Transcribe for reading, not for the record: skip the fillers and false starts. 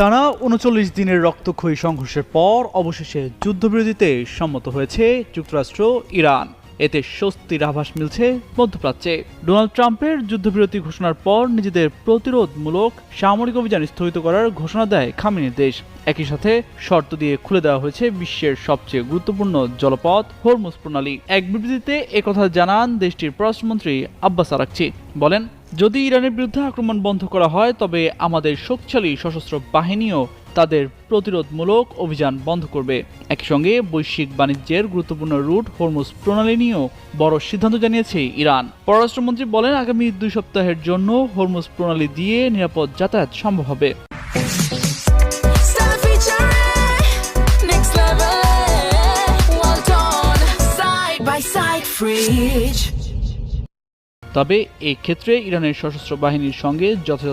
টানা ৩৯ দিনের রক্তক্ষয়ী সংঘর্ষের পর অবশেষে যুদ্ধবিরতিতে সম্মত হয়েছে যুক্তরাষ্ট্র ইরান। এতে স্বস্তির আভাস মিলছে মধ্যপ্রাচ্যে। ডোনাল্ড ট্রাম্পের যুদ্ধবিরতি ঘোষণার পর নিজেদের প্রতিরোধমূলক সামরিক অভিযান স্থগিত করার ঘোষণা দেয় খামেনির দেশ। একই সাথে শর্ত দিয়ে খুলে দেওয়া হয়েছে বিশ্বের সবচেয়ে গুরুত্বপূর্ণ জলপথ হরমুজ প্রণালী। এক বিবৃতিতে একথা জানান দেশটির পররাষ্ট্রমন্ত্রী আব্বাস আরাকচি। বলেন, যদি ইরানের বিরুদ্ধে আক্রমণ বন্ধ করা হয় তবে আমাদের শক্তিশালী সশস্ত্র বাহিনীও তাদের প্রতিরোধমূলক অভিযান বন্ধ করবে। একই সঙ্গে বৈশ্বিক বাণিজ্যের গুরুত্বপূর্ণ রুট হরমুজ প্রণালী নিয়েও বড় সিদ্ধান্ত জানিয়েছে ইরান। পররাষ্ট্রমন্ত্রী বলেন, আগামী 2 সপ্তাহের জন্য হরমুজ প্রণালী দিয়ে নিরাপদ যাতায়াত সম্ভব হবে। তবে এই ক্ষেত্রে ইরানের সশস্ত্র বাহিনীর সঙ্গে যথাযথ